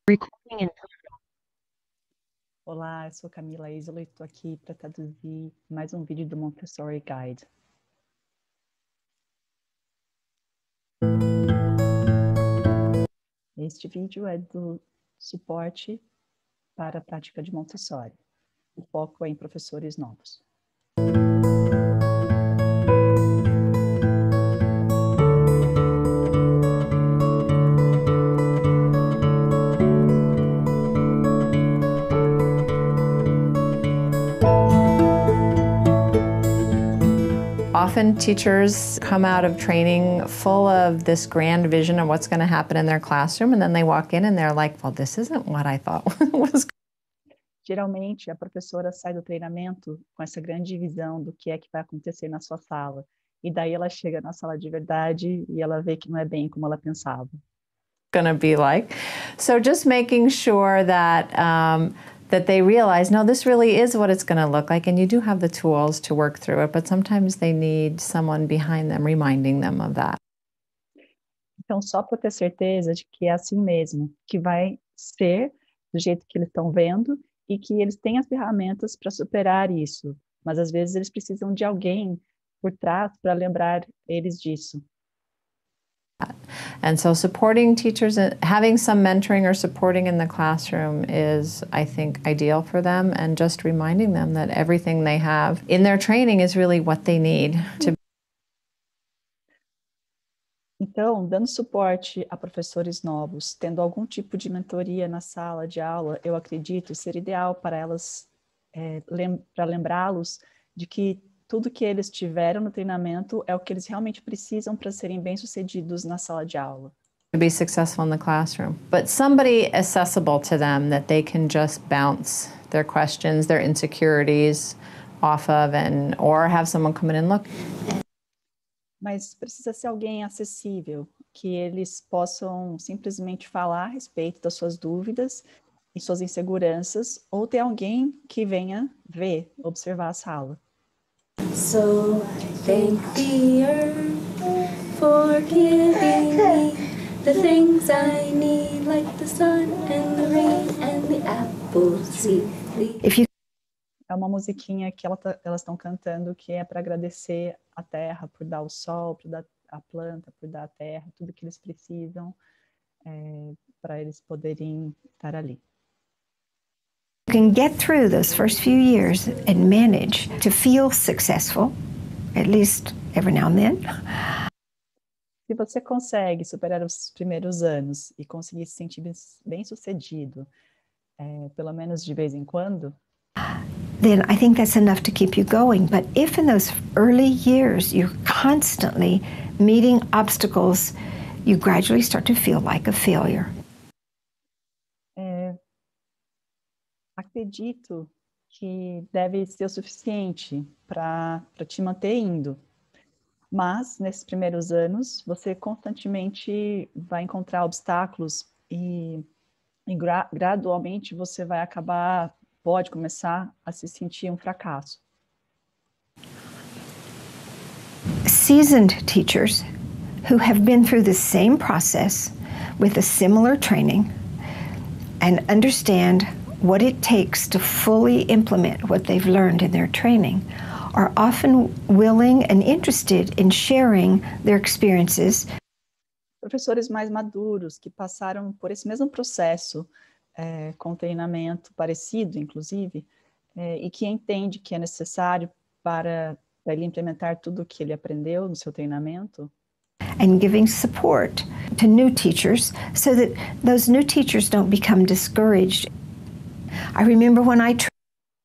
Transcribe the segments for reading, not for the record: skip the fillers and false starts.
Recording in Olá, eu sou Camila Isola e estou aqui para traduzir mais um vídeo do Montessori Guide. Este vídeo é do suporte para a prática de Montessori. O foco é em professores novos. Often teachers come out of training full of this grand vision of what's going to happen in their classroom, and then they walk in and they're like, well, this isn't what I thought was. Geralmente, a professora sai do treinamento com essa grande visão do que é que vai acontecer na sua sala. E daí ela chega na sala de verdade e ela vê que não é bem como ela pensava. Going to be like. So just making sure that that they realize, no, this really is what it's going to look like, and you do have the tools to work through it, but sometimes they need someone behind them reminding them of that. Então, só para ter certeza de que é assim mesmo, que vai ser do jeito que eles estão vendo e que eles têm as ferramentas para superar isso, mas às vezes eles precisam de alguém por trás para lembrar eles disso. And so supporting teachers, having some mentoring or supporting in the classroom is, I think, ideal for them, and just reminding them that everything they have in their training is really what they need to. Então, dando suporte a professores novos, tendo algum tipo de mentoria na sala de aula, eu acredito ser ideal para elas, para lembrá-los de que tudo que eles tiveram no treinamento é o que eles realmente precisam para serem bem-sucedidos na sala de aula. To be successful in the classroom, but somebody accessible to them that they can just bounce their questions, their insecurities off of, or have someone come in and look. Mas precisa ser alguém acessível, que eles possam simplesmente falar a respeito das suas dúvidas e suas inseguranças, ou ter alguém que venha ver, observar a sala. So thank the earth for giving me the things I need, like the sun and the rain and the apple tree. É uma musiquinha que elas estão cantando que é para agradecer a terra por dar o sol, por dar a planta, por dar a terra, tudo que eles precisam para eles poderem estar ali. You can get through those first few years and manage to feel successful, at least every now and then. Se você consegue superar os primeiros anos e conseguir se sentir bem-sucedido, pelo menos de vez em quando, then I think that's enough to keep you going. But if in those early years you're constantly meeting obstacles, you gradually start to feel like a failure. Acredito que deve ser o suficiente para te manter indo. Mas, nesses primeiros anos, você constantemente vai encontrar obstáculos e gradualmente você vai pode começar a se sentir um fracasso. Seasoned teachers who have been through the same process with a similar training and understand what it takes to fully implement what they've learned in their training are often willing and interested in sharing their experiences. Professores mais maduros que passaram por esse mesmo processo com treinamento parecido, inclusive, e que entende que é necessário para ele implementar tudo o que ele aprendeu no seu treinamento. And giving support to new teachers so that those new teachers don't become discouraged. I remember when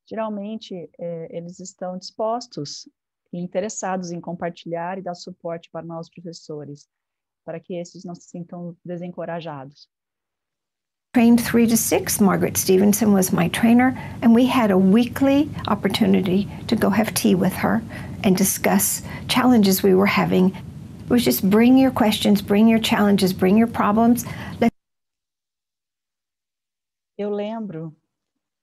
Geralmente, eles estão dispostos e interessados em compartilhar e dar suporte para novos professores, para que esses não se sintam desencorajados. Trained 3 to 6, Margaret Stevenson was my trainer, and we had a weekly opportunity to go have tea with her and discuss challenges we were having. It was just bring your questions, bring your challenges, bring your problems. Eu lembro,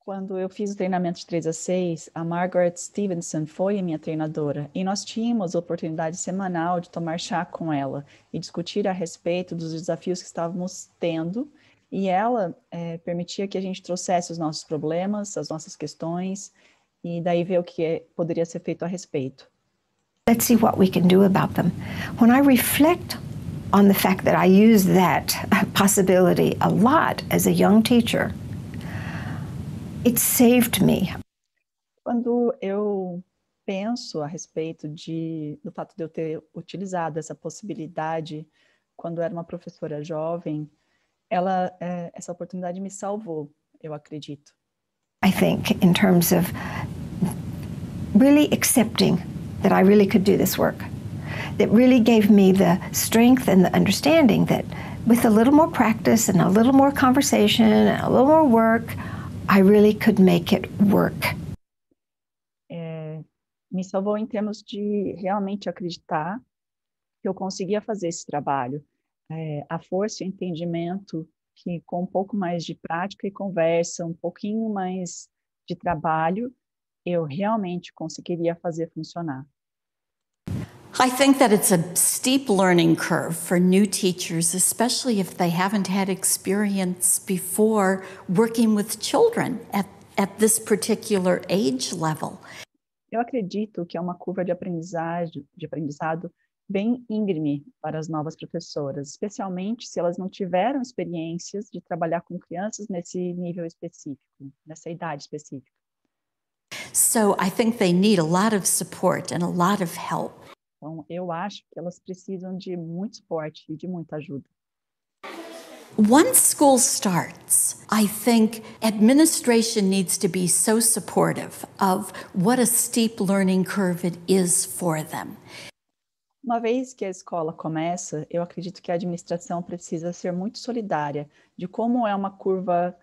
quando eu fiz o treinamento de 3 a 6, a Margaret Stevenson foi a minha treinadora, e nós tínhamos a oportunidade semanal de tomar chá com ela e discutir a respeito dos desafios que estávamos tendo E ela permitia que a gente trouxesse os nossos problemas, as nossas questões, e daí ver o que poderia ser feito a respeito. Let's see what we can do about them. When I reflect on the fact that I use that possibility a lot as a young teacher, it saved me. Quando eu penso a respeito do fato de eu ter utilizado essa possibilidade quando eu era uma professora jovem, essa oportunidade me salvou, eu acredito. I think in terms of really accepting that I really could do this work, that really gave me the strength and the understanding that with a little more practice and a little more conversation and a little more work, I really could make it work. Me salvou em termos de realmente acreditar que eu conseguia fazer esse trabalho. A força e o entendimento que com um pouco mais de prática e conversa, um pouquinho mais de trabalho, eu realmente conseguiria fazer funcionar. I think that it's a steep learning curve for new teachers, especially if they haven't had experience before working with children at this particular age level. Eu acredito que é uma curva de aprendizado bem íngreme para as novas professoras, especialmente se elas não tiveram experiências de trabalhar com crianças nesse nível específico, nessa idade específica. So I think they need a lot of support and a lot of help. Então, eu acho que elas precisam de muito suporte e de muita ajuda. Once school starts, I think administration needs to be so supportive of what a steep learning curve it is for them. Uma vez que a escola começa, eu acredito que a administração precisa ser muito solidária de como é uma curva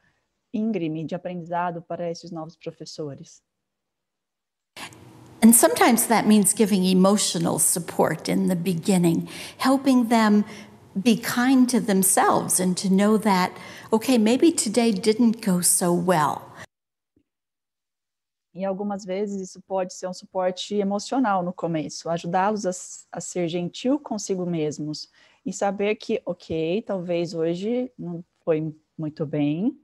íngreme de aprendizado para esses novos professores. And sometimes that means giving emotional support in the beginning, helping them be kind to themselves and to know that, okay, maybe today didn't go so well. E algumas vezes isso pode ser um suporte emocional no começo, ajudá-los a ser gentil consigo mesmos e saber que, ok, talvez hoje não foi muito bem.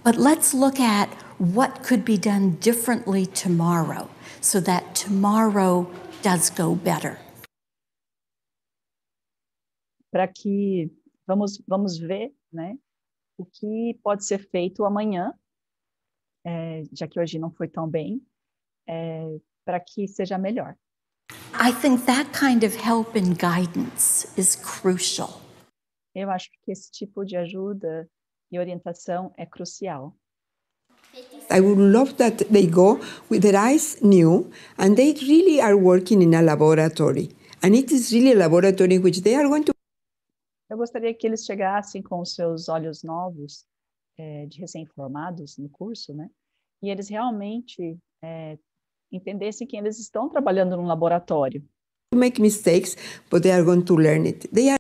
But let's look at what could be done differently tomorrow so that tomorrow does go better. Para que vamos ver, né, o que pode ser feito amanhã, já que hoje não foi tão bem, para que seja melhor. I think that kind of help and guidance is crucial. Eu acho que esse tipo de ajuda e orientação é crucial. I would love that they go with their eyes new and they really are working in a laboratory. And it is really a laboratory in which they are going to. Eu gostaria que eles chegassem com os seus olhos novos, de recém-formados no curso, né? E eles realmente entendessem que eles estão trabalhando num laboratório. Make mistakes, but they are going to learn it. They are.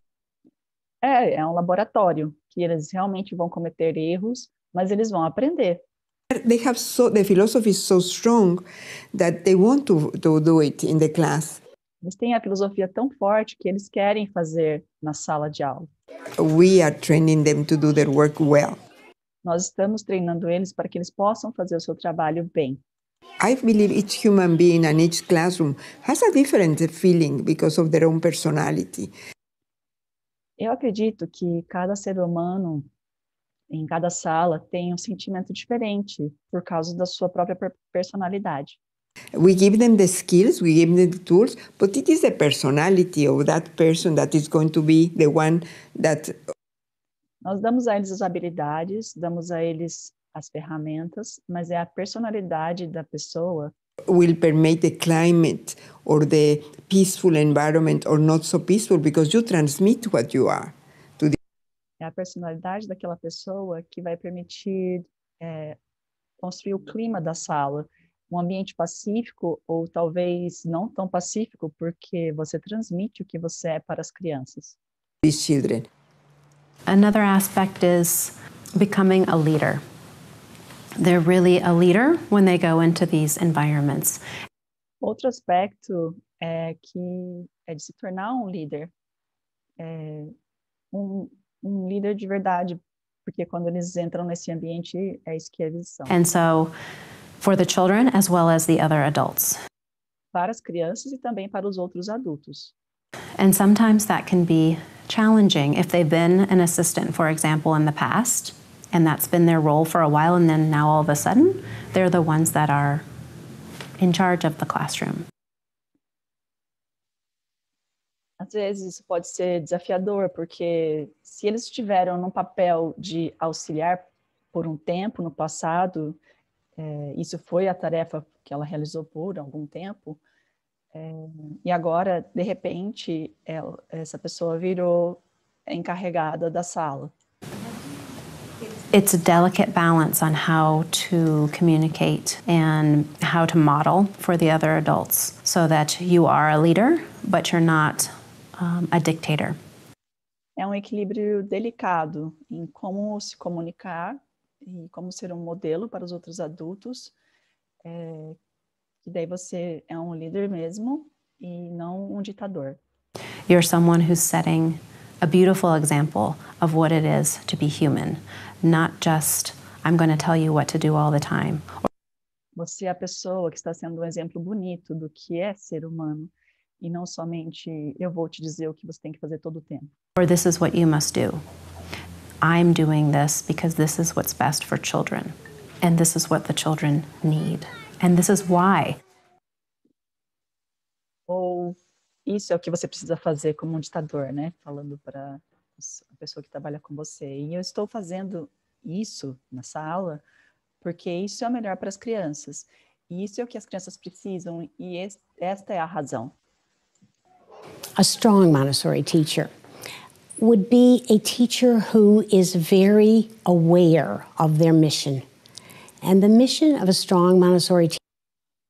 É um laboratório que eles realmente vão cometer erros, mas eles vão aprender. They have the philosophy is so strong that they want to do it in the class. Eles têm a filosofia tão forte que eles querem fazer na sala de aula. We are training them to do their work well. Nós estamos treinando eles para que eles possam fazer o seu trabalho bem. I believe each human being and each classroom has a different feeling because of their own personality. Eu acredito que cada ser humano, em cada sala, tem um sentimento diferente por causa da sua própria personalidade. We give them the skills, we give them the tools, but it is the personality of that person that is going to be the one that. Nós damos a eles as habilidades, damos a eles as ferramentas, mas é a personalidade da pessoa will permeate the climate or the peaceful environment or not so peaceful because you transmit what you are. É a personalidade daquela pessoa que vai permitir construir o clima da sala, um ambiente pacífico ou talvez não tão pacífico, porque você transmite o que você é para as crianças. These children. Another aspect is becoming a leader. They're really a leader when they go into these environments. Outro aspecto é de se tornar um líder, um líder de verdade porque quando eles entram nesse ambiente, é isso que eles são. And so, for the children as well as the other adults. Para as crianças e também para os outros adultos. And sometimes that can be challenging if they've been an assistant, for example, in the past, and that's been their role for a while, and then now all of a sudden, they're the ones that are in charge of the classroom. Às vezes isso pode ser desafiador, porque se eles estiveram num papel de auxiliar por um tempo no passado, isso foi a tarefa que ela realizou por algum tempo, e agora, de repente, essa pessoa virou encarregada da sala. It's a delicate balance on how to communicate and how to model for the other adults so that you are a leader, but you're not a dictator. É um equilíbrio delicado em como se comunicar e como ser um modelo para os outros adultos, que daí você é um líder mesmo e não um ditador. You're someone who's setting a beautiful example of what it is to be human, not just, I'm going to tell you what to do all the time. Você é a pessoa que está sendo um exemplo bonito do que é ser humano, e não somente eu vou te dizer o que você tem que fazer todo o tempo. Or this is what you must do. I'm doing this because this is what's best for children, and this is what the children need, and this is why. Ou isso é o que você precisa fazer como um ditador, né? Falando para a pessoa que trabalha com você. E eu estou fazendo isso na sala porque isso é o melhor para as crianças. E isso é o que as crianças precisam, e esta é a razão. A strong Montessori teacher would be a teacher who is very aware of their mission. And the mission of a strong Montessori teacher.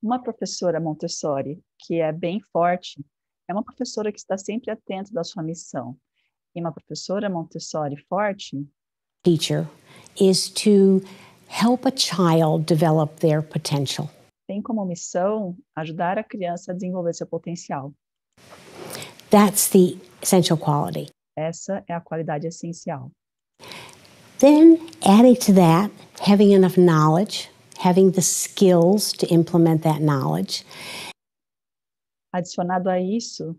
Uma professora Montessori que é bem forte é uma professora que está sempre atenta da sua missão. E uma professora Montessori forte Teacher is to help a child develop their potential. Tem como missão ajudar a criança a desenvolver seu potencial. That's the essential quality. Essa é a qualidade essencial. Then, adding to that, having enough knowledge, having the skills to implement that knowledge. Adicionado a isso,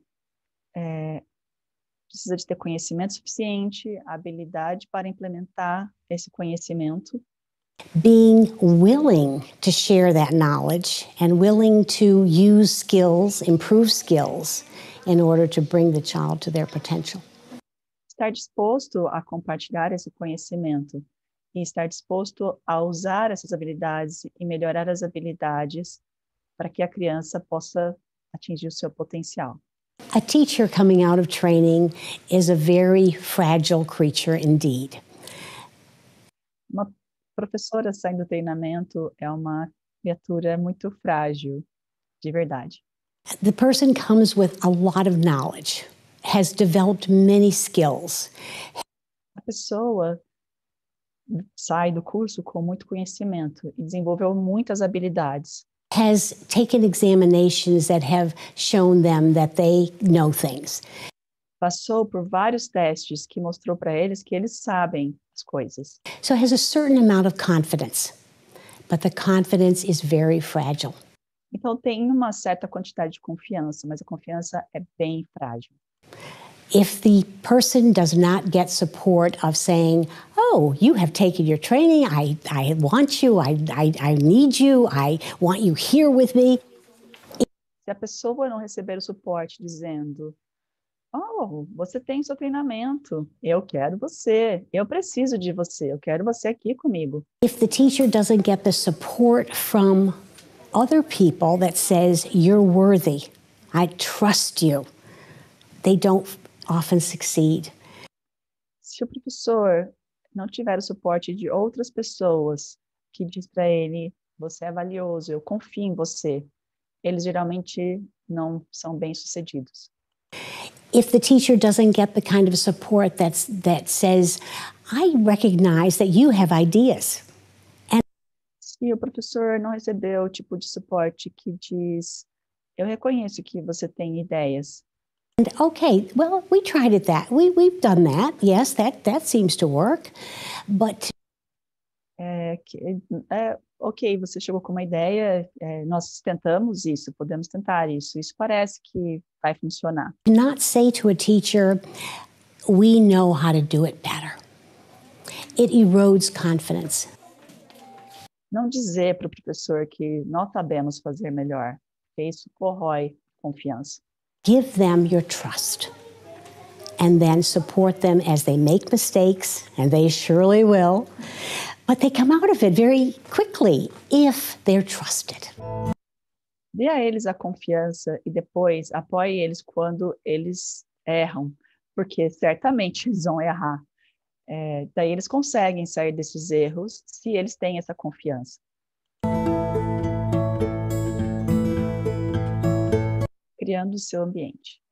precisa de ter conhecimento suficiente, habilidade para implementar esse conhecimento. Being willing to share that knowledge and willing to use skills, improve skills, in order to bring the child to their potential. Estar disposto a compartilhar esse conhecimento e estar disposto a usar essas habilidades e melhorar as habilidades para que a criança possa atingir o seu potencial. A teacher coming out of training is a very fragile creature indeed. Uma professora saindo do treinamento é uma criatura muito frágil, de verdade. The person comes with a lot of knowledge, has developed many skills. A pessoa sai do curso com muito conhecimento e desenvolveu muitas habilidades. Has taken examinations that have shown them that they know things. Passou por vários testes que mostrou para eles que eles sabem as coisas. So has a certain amount of confidence, but the confidence is very fragile. Então tem uma certa quantidade de confiança, mas a confiança é bem frágil. If the person does not get support of saying, oh, you have taken your training, I want you, I need you, I want you here with me. Se a pessoa não receber o suporte dizendo, oh, você tem seu treinamento, eu quero você, eu preciso de você, eu quero você aqui comigo. If the teacher doesn't get the support from other people that says, you're worthy, I trust you, they don't often succeed. Se o professor não tiver o suporte de outras pessoas que diz para ele, você é valioso, eu confio em você, eles geralmente não são bem-sucedidos. If the teacher doesn't get the kind of support that says, I recognize that you have ideas. Se o professor não recebeu o tipo de suporte que diz, eu reconheço que você tem ideias. And okay, well, we tried it that. We've done that. Yes, that seems to work. But ok, você chegou com uma ideia, nós tentamos isso, podemos tentar isso. Isso parece que vai funcionar. not say to a teacher, we know how to do it better. It erodes confidence. Não dizer para o professor que nós sabemos fazer melhor, porque isso corrói confiança. Give them your trust. And then support them as they make mistakes, and they surely will. But they come out of it very quickly if they're trusted. Dê a eles a confiança e depois apoie eles quando eles erram, porque certamente eles vão errar. Daí eles conseguem sair desses erros se eles têm essa confiança. Criando o seu ambiente.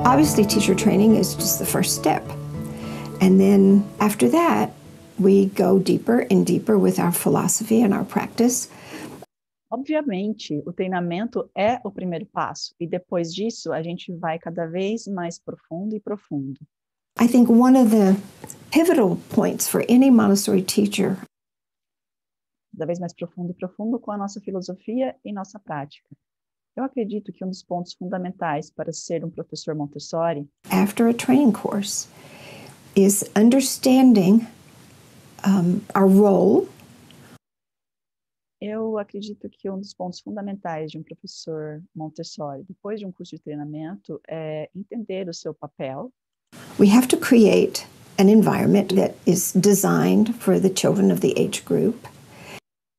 Obviously, teacher training is just the first step. And then after that, we go deeper and deeper with our philosophy and our practice. Obviamente, o treinamento é o primeiro passo, e depois disso a gente vai cada vez mais profundo e profundo. I think one of the pivotal points for any Montessori teacher Cada vez mais profundo e profundo com a nossa filosofia e nossa prática. Eu acredito que um dos pontos fundamentais para ser um professor Montessori after a training course is understanding our role. Eu acredito que um dos pontos fundamentais de um professor Montessori, depois de um curso de treinamento, é entender o seu papel. We have to create an environment that is designed for the children of the age group.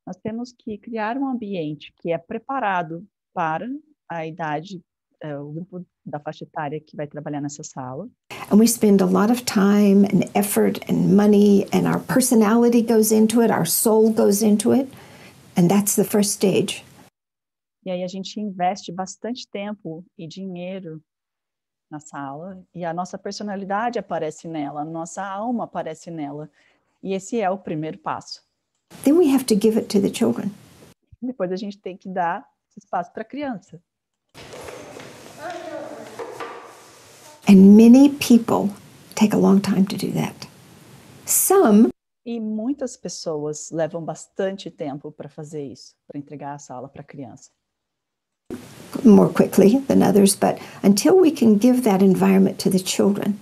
Nós temos que criar um ambiente que é preparado para a idade, o grupo da faixa etária que vai trabalhar nessa sala. And we spend a lot of time and effort and money, and our personality goes into it, our soul goes into it. And that's the first stage. E aí a gente investe bastante tempo e dinheiro na sala, e a nossa personalidade aparece nela, a nossa alma aparece nela. E esse é o primeiro passo. Then we have to give it to the children. Depois a gente tem que dar esse espaço para a criança. And many people take a long time to do that. Some E muitas pessoas levam bastante tempo para fazer isso, para entregar a sala para a criança. more quickly than others, but until we can give that environment to the children,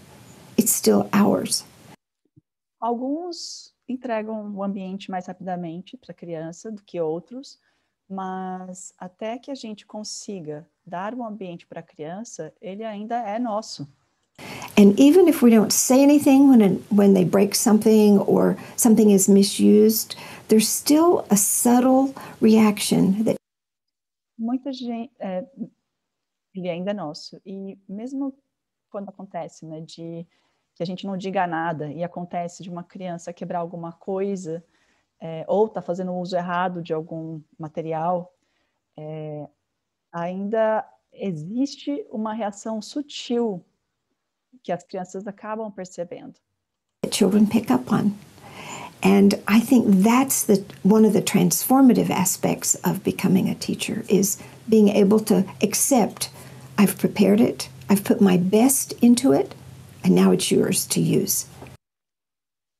it's still ours. Alguns entregam o ambiente mais rapidamente para a criança do que outros, mas até que a gente consiga dar um ambiente para a criança, ele ainda é nosso. And even if we don't say anything when they break something or something is misused, there's still a subtle reaction that Muita gente, ele ainda é nosso. E mesmo quando acontece, né, de que a gente não diga nada e acontece de uma criança quebrar alguma coisa, ou está fazendo uso errado de algum material, ainda existe uma reação sutil que as crianças acabam percebendo. children pick up on. And I think that's one of the transformative aspects of becoming a teacher, is being able to accept, I've prepared it, I've put my best into it, and now it's yours to use.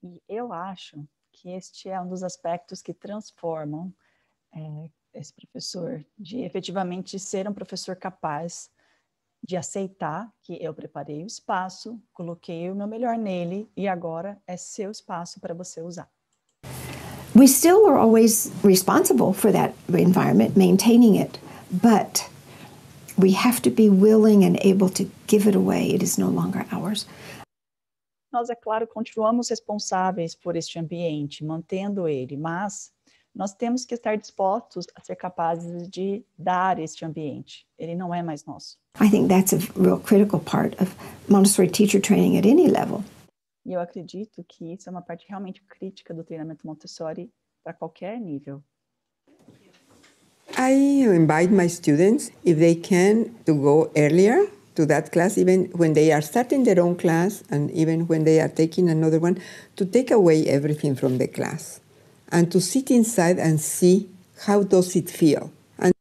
E eu acho que este é um dos aspectos que transformam esse professor, de efetivamente ser um professor capaz de aceitar que eu preparei o espaço, coloquei o meu melhor nele e agora é seu espaço para você usar. We still are always responsible for that environment, maintaining it, but we have to be willing and able to give it away. It is no longer ours. Nós, é claro, continuamos responsáveis por este ambiente, mantendo ele, mas nós temos que estar dispostos a ser capazes de dar este ambiente. Ele não é mais nosso. I think that's a real critical part of Montessori teacher training at any level. E eu acredito que isso é uma parte realmente crítica do treinamento Montessori para qualquer nível. I invite my students, if they can, to go earlier to that class, even when they are starting their own class and even when they are taking another one, to take away everything from the class and to sit inside and see how does it feel? And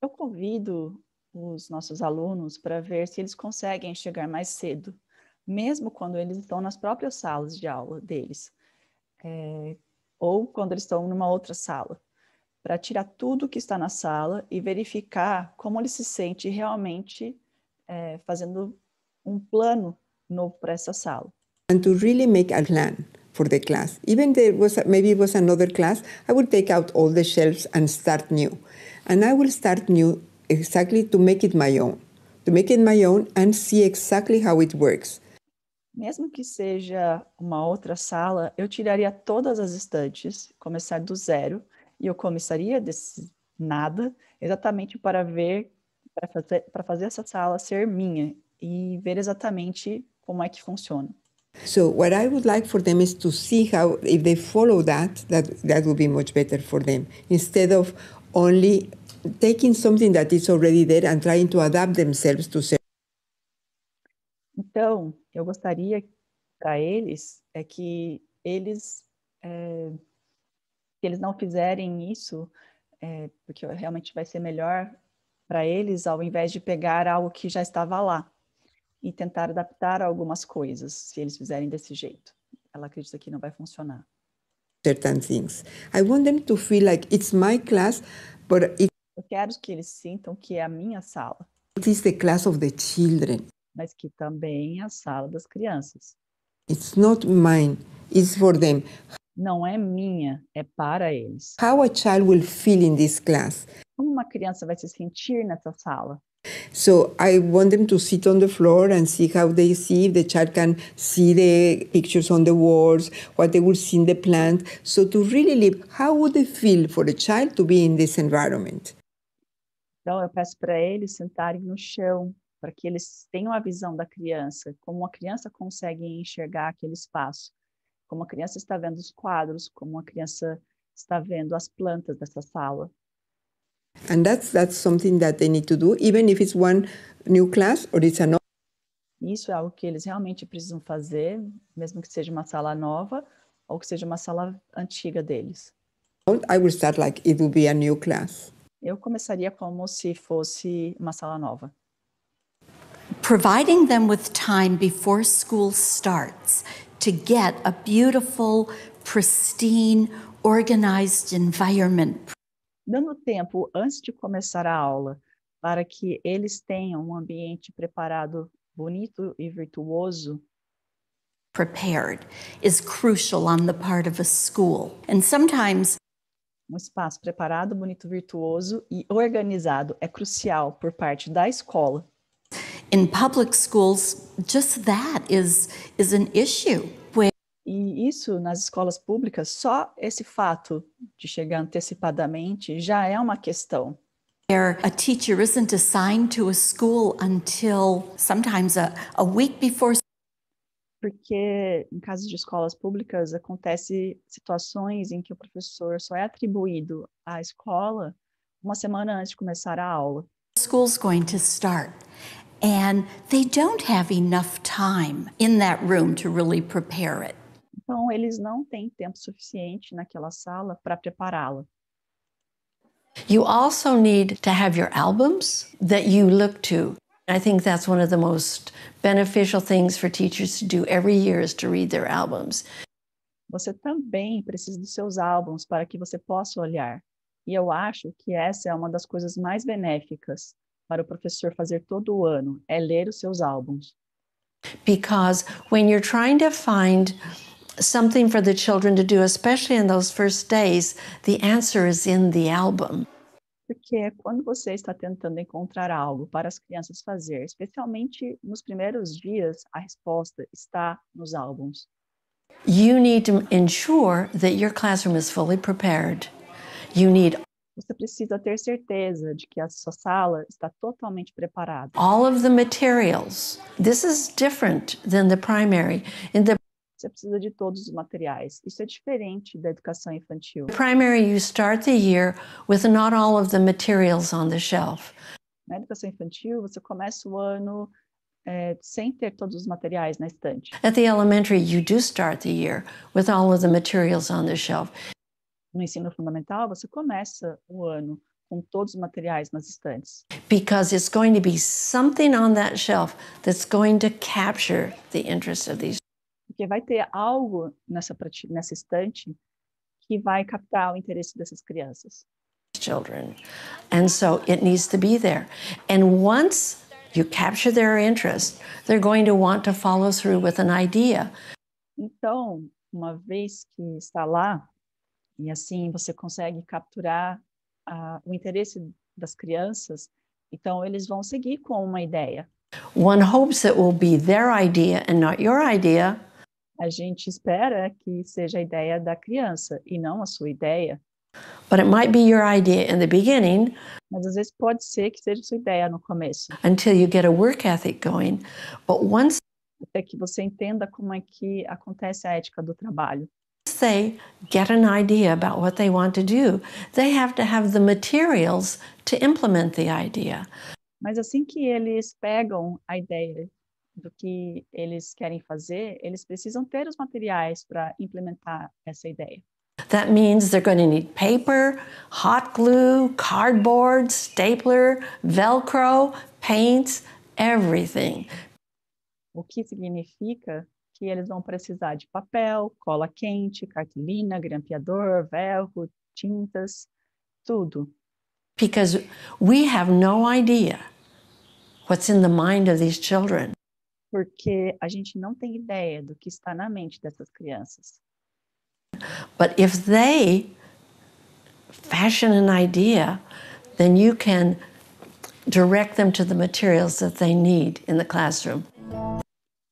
Eu convido os nossos alunos para ver se eles conseguem chegar mais cedo, mesmo quando eles estão nas próprias salas de aula deles, ou quando eles estão numa outra sala, para tirar tudo que está na sala e verificar como ele se sente realmente fazendo um plano novo para essa sala. and to really make a plan for the class. Even maybe it was another class, I would take out all the shelves and start new. And I will start new exactly to make it my own. To make it my own and see exactly how it works. Mesmo que seja uma outra sala, eu tiraria todas as estantes, começar do zero, e eu começaria desse nada, exatamente para ver, para fazer essa sala ser minha e ver exatamente como é que funciona. So what I would like for them is to see how, if they follow that would be much better for them, instead of only taking something that is already there and trying to adapt themselves to ser. Então, eu gostaria para eles que eles não fizerem isso, porque realmente vai ser melhor para eles, ao invés de pegar algo que já estava lá e tentar adaptar algumas coisas, se eles fizerem desse jeito. Ela acredita que não vai funcionar. Certain things. I want them to feel like it's my class, but Eu quero que eles sintam que é a minha sala, it is the class of the children. mas que também é a sala das crianças. It's not mine, it's for them. Não é minha, é para eles. How a child will feel in this class. Como uma criança vai se sentir nessa sala? So I want them to sit on the floor and see how they see, if the child can see the pictures on the walls, what they will see in the plant. So to really live, how would they feel for a child to be in this environment? Então eu peço para eles sentarem no chão, para que eles tenham a visão da criança, como a criança consegue enxergar aquele espaço, como a criança está vendo os quadros, como a criança está vendo as plantas dessa sala. And that's something that they need to do, even if it's one new class or it's another. Isso é algo que eles realmente precisam fazer, mesmo que seja uma sala nova ou que seja uma sala antiga deles. I will start like it will be a new class. Eu começaria como se fosse uma sala nova. Providing them with time before school starts to get a beautiful, pristine, organized environment. Dando tempo antes de começar a aula, para que eles tenham um ambiente preparado, bonito e virtuoso, Prepared is crucial on the part of a school. And sometimes um espaço preparado, bonito, virtuoso e organizado é crucial por parte da escola. in public schools, just that is an issue. E isso, nas escolas públicas, só esse fato de chegar antecipadamente já é uma questão. Where a teacher isn't assigned to a school until sometimes a week before. Porque, em casos de escolas públicas, acontece situações em que o professor só é atribuído à escola uma semana antes de começar a aula. School's going to start, and they don't have enough time in that room to really prepare it. Então, eles não têm tempo suficiente naquela sala para prepará-la. You also need to have your albums that you look to. I think that's one of the most beneficial things for teachers to do every year is to read their albums. Você também precisa dos seus álbuns para que você possa olhar. E eu acho que essa é uma das coisas mais benéficas para o professor fazer todo o ano, é ler os seus álbuns. Because when you're trying to find something for the children to do, especially in those first days, the answer is in the album. Porque quando você está tentando encontrar algo para as crianças fazer, especialmente nos primeiros dias, a resposta está nos álbuns. You need to ensure that your classroom is fully prepared. You need Você precisa ter certeza de que a sua sala está totalmente preparada. all of the materials. This is different than the primary. In the Você precisa de todos os materiais. Isso é diferente da educação infantil. primary, you start the year with not all of the materials on the shelf. Na educação infantil, você começa o ano sem ter todos os materiais na estante. At the elementary, you do start the year with all of the materials on the shelf. No ensino fundamental, você começa o ano com todos os materiais nas estantes. Because it's going to be something on that shelf that's going to capture the interest of these Porque vai ter algo nessa estante que vai captar o interesse dessas crianças. children. And so it needs to be there. And once you capture their interest, they're going to want to follow through with an idea. Então, uma vez que está lá, e assim você consegue capturar o interesse das crianças, então eles vão seguir com uma ideia. One hopes it will be their idea and not your idea. A gente espera que seja a ideia da criança e não a sua ideia. But it might be your idea in the beginning. Mas às vezes pode ser que seja sua ideia no começo. Until you get a work ethic going. But once até que você entenda como é que acontece a ética do trabalho. They get an idea about what they want to do, they have to have the materials to implement the idea. Mas assim que eles pegam a ideia do que eles querem fazer, eles precisam ter os materiais para implementar essa ideia. That means they're going to need paper, hot glue, cardboard, stapler, Velcro, paints, everything. O que significa que eles vão precisar de papel, cola quente, cartolina, grampeador, velcro, tintas, tudo. Because we have no idea what's in the mind of these children. Porque a gente não tem ideia do que está na mente dessas crianças. But if they fashion an idea, then you can direct them to the materials that they need in the classroom.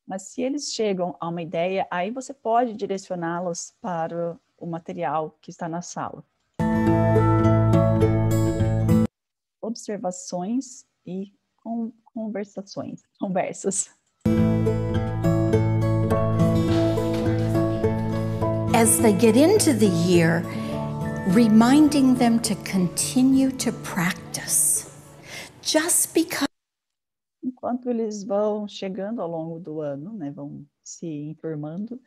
Mas se eles chegam a uma ideia, aí você pode direcioná-los para o material que está na sala. Observações e conversas. As they get into the year, reminding them to continue to practice. Just because enquanto eles vão chegando ao longo do ano, né, vão se enturmando,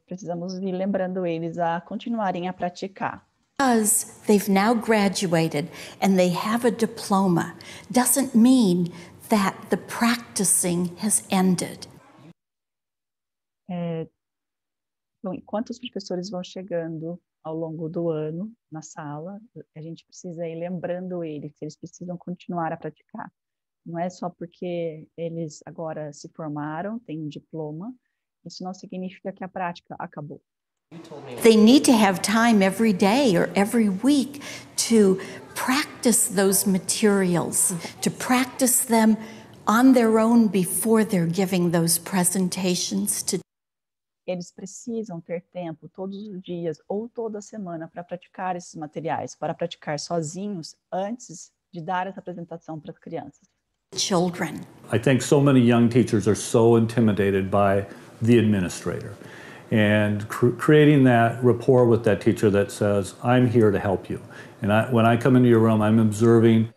precisamos ir lembrando eles a continuarem a praticar. Because they've now graduated and they have a diploma doesn't mean that the practicing has ended. Então, enquanto os professores vão chegando ao longo do ano na sala, a gente precisa ir lembrando eles que eles precisam continuar a praticar. Não é só porque eles agora se formaram, têm um diploma, isso não significa que a prática acabou. They need to have time every day or every week to practice those materials, to practice them on their own before they're giving those presentations to. Eles precisam ter tempo todos os dias ou toda semana para praticar esses materiais, para praticar sozinhos antes de dar essa apresentação para as crianças. Children. I think so many young teachers are so intimidated by the administrator. And creating that rapport with that teacher that says, I'm here to help you. And when I come into your room, I'm observing.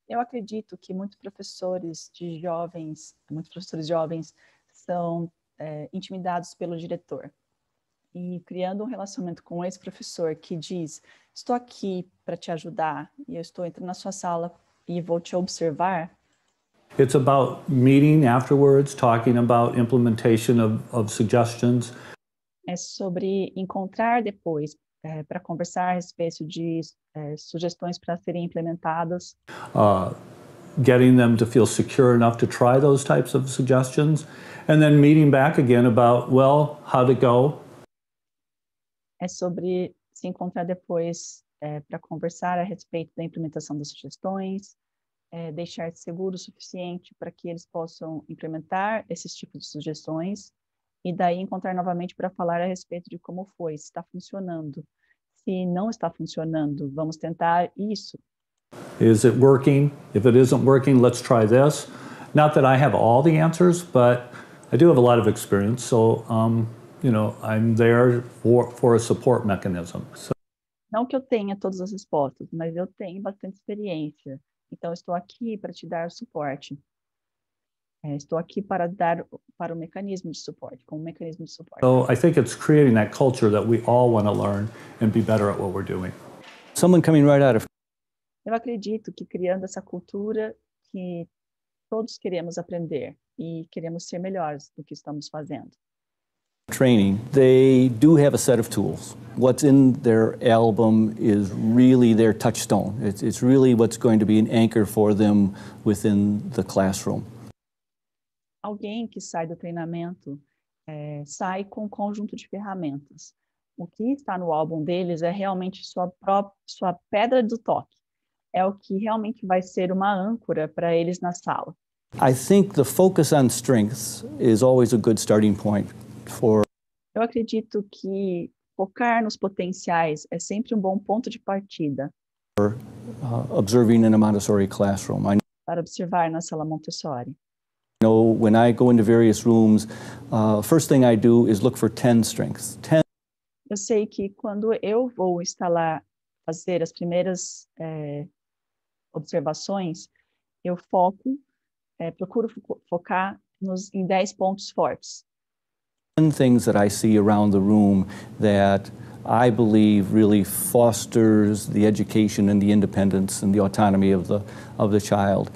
Eu acredito que muitos professores jovens são intimidados pelo diretor. E criando um relacionamento com esse professor que diz, estou aqui para te ajudar e eu estou entrando na sua sala e vou te observar. It's about meeting afterwards, talking about implementation of suggestions. É sobre encontrar depois para conversar a respeito de sugestões para serem implementadas. Getting them to feel secure enough to try those types of suggestions, and then meeting back again about, well, how'd it go? É sobre se encontrar depois para conversar a respeito da implementação das sugestões, deixar seguro o suficiente para que eles possam implementar esses tipos de sugestões e daí encontrar novamente para falar a respeito de como foi, se está funcionando. Se não está funcionando, vamos tentar isso. Is it working? If it isn't working, let's try this. Not that I have all the answers, but I do have a lot of experience, so I'm there for a support mechanism. So. Não que eu tenha todas as respostas, mas eu tenho bastante experiência. Então, estou aqui para te dar suporte. Estou aqui para dar para o mecanismo de suporte, como mecanismo de suporte. So I think it's creating that culture that we all want to learn and be better at what we're doing. Someone coming right out of Eu acredito que criando essa cultura que todos queremos aprender e queremos ser melhores do que estamos fazendo. training, they do have a set of tools. What's in their album is really their touchstone. It's really what's going to be an anchor for them within the classroom. Alguém que sai do treinamento sai com um conjunto de ferramentas. O que está no álbum deles é realmente sua pedra do toque. É o que realmente vai ser uma âncora para eles na sala. I think the focus on strengths is always a good starting point for. Eu acredito que focar nos potenciais é sempre um bom ponto de partida. Observing in a Montessori classroom. Para observar na sala Montessori. I know when I go into various rooms, first thing I do is look for 10 strengths. Eu sei que quando eu vou fazer as primeiras observações, eu procuro focar em 10 pontos fortes. 10 things that I see around the room that I believe really fosters the education and the independence and the autonomy of the child.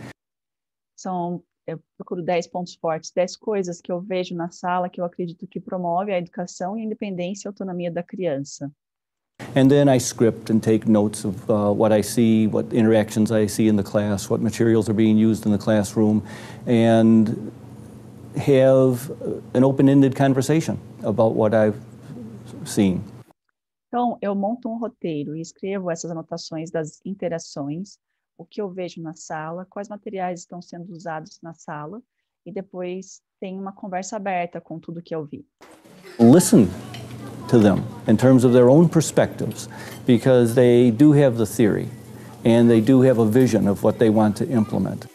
Eu procuro 10 pontos fortes, 10 coisas que eu vejo na sala que eu acredito que promove a educação e a independência e a autonomia da criança. And then I script and take notes of what I see, what interactions I see in the class, what materials are being used in the classroom, and have an open-ended conversation about what I've seen. Então, eu monto um roteiro e escrevo essas anotações das interações, o que eu vejo na sala, quais materiais estão sendo usados na sala, e depois tem uma conversa aberta com tudo que eu vi. Listen to them in terms of their own perspectives, because they do have the theory, and they do have a vision of what they want to implement.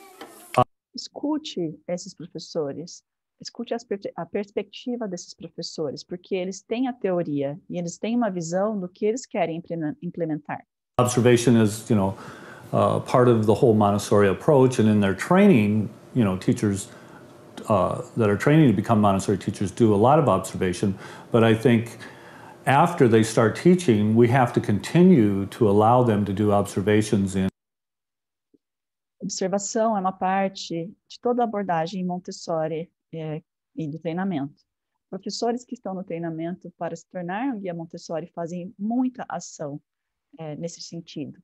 Escute esses professores, escute a perspectiva desses professores, porque eles têm a teoria e eles têm uma visão do que eles querem implementar. Observation is, part of the whole Montessori approach, and in their training, teachers that are training to become Montessori teachers do a lot of observation, but I think after they start teaching, we have to continue to allow them to do observations in. Observação é uma parte de toda a abordagem Montessori e do treinamento. Professores que estão no treinamento para se tornar um guia Montessori fazem muita ação nesse sentido.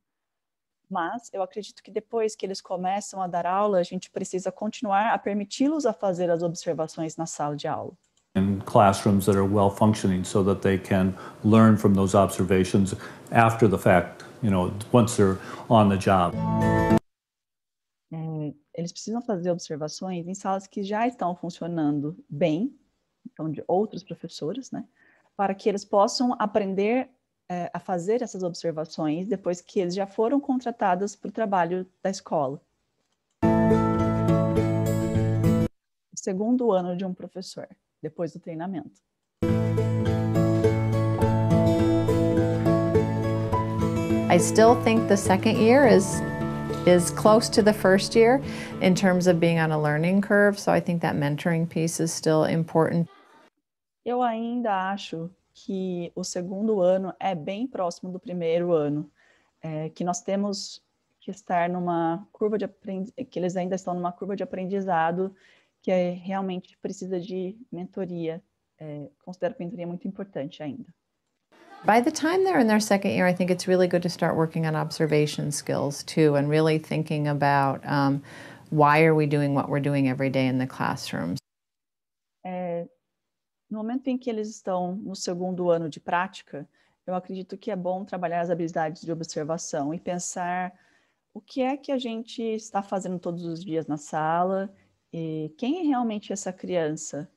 Mas eu acredito que depois que eles começam a dar aula, a gente precisa continuar a permiti-los a fazer as observações na sala de aula. In classrooms that are well functioning so that they can learn from those observations after the fact, once they're on the job. Eles precisam fazer observações em salas que já estão funcionando bem, então de outros professores, né, para que eles possam aprender a fazer essas observações depois que eles já foram contratados para o trabalho da escola. O segundo ano de um professor, depois do treinamento. I still think the second year is close to the first year in terms of being on a learning curve, so I think that mentoring piece is still important. Eu ainda acho que o segundo ano é bem próximo do primeiro ano, que nós temos que estar numa curva de que eles ainda estão numa curva de aprendizado que realmente precisa de mentoria. Considero a mentoria muito importante ainda. By the time they're in their second year, I think it's really good to start working on observation skills too, and really thinking about why are we doing what we're doing every day in the classrooms. No momento em que eles estão no segundo ano de prática, eu acredito que é bom trabalhar as habilidades de observação e pensar o que é que a gente está fazendo todos os dias na sala, e quem é realmente essa criança,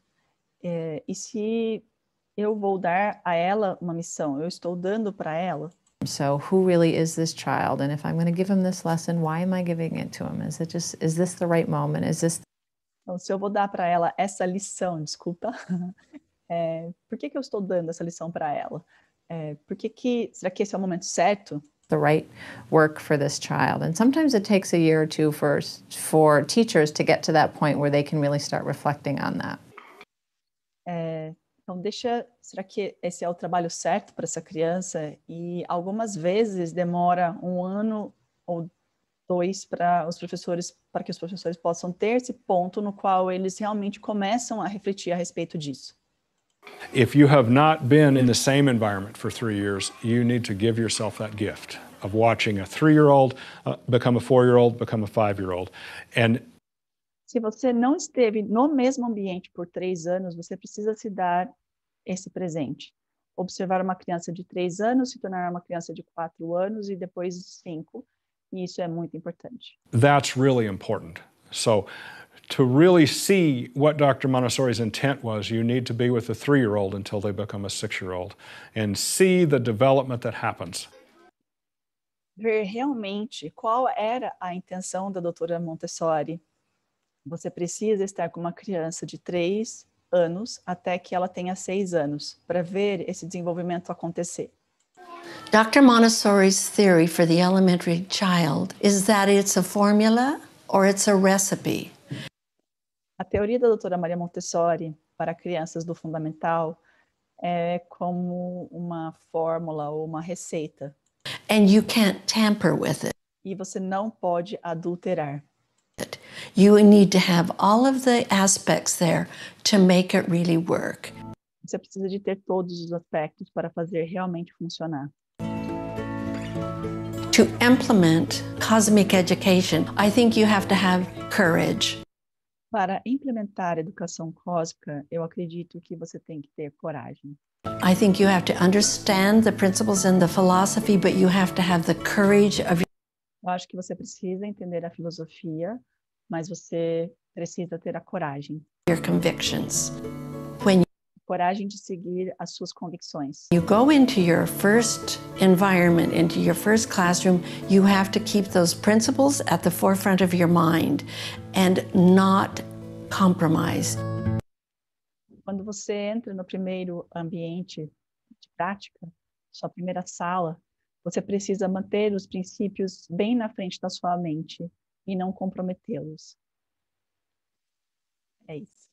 e se eu vou dar a ela uma missão, eu estou dando para ela. So who really is this child? And if I'm going to give him this lesson, why am I giving it to him? Is this the right moment? Então, se eu vou dar para ela essa lição, desculpa, por que eu estou dando essa lição para ela? Será que esse é o momento certo? the right work for this child. And sometimes it takes a year or two for teachers to get to that point where they can really start reflecting on that. Então, será que esse é o trabalho certo para essa criança? E algumas vezes demora 1 ano ou 2 para que os professores possam ter esse ponto no qual eles realmente começam a refletir a respeito disso. If you have not been in the same environment for 3 years, you need to give yourself that gift of watching a 3-year-old become a 4-year-old, become a 5-year-old. And se você não esteve no mesmo ambiente por 3 anos, você precisa se dar esse presente. Observar uma criança de 3 anos, se tornar uma criança de 4 anos e depois de 5. E isso é muito importante. That's really important. So to really see what Dr. Montessori's intent was, you need to be with a 3-year-old until they become a 6-year-old and see the development that happens. Ver realmente qual era a intenção da doutora Montessori. Você precisa estar com uma criança de 3 anos até que ela tenha 6 anos, para ver esse desenvolvimento acontecer. Dr. Montessori's theory for the elementary child is that it's a formula or it's a recipe. A teoria da doutora Maria Montessori para crianças do fundamental é como uma fórmula ou uma receita. And you can't tamper with it. E você não pode adulterar. You need to have all of the aspects there to make it really work. Você precisa de ter todos os aspectos para fazer realmente funcionar. To implement cosmic education, I think you have to have courage. Para implementar a educação cósmica, eu acredito que você tem que ter coragem. I think you have to understand the principles and the philosophy, but you have to have the courage of Eu acho que você precisa entender a filosofia, mas você precisa ter a coragem. your convictions. When Coragem de seguir as suas convicções. you go into your first environment, into your first classroom, you have to keep those principles at the forefront of your mind and not compromise. Quando você entra no primeiro ambiente de prática, sua primeira sala, você precisa manter os princípios bem na frente da sua mente e não comprometê-los. É isso.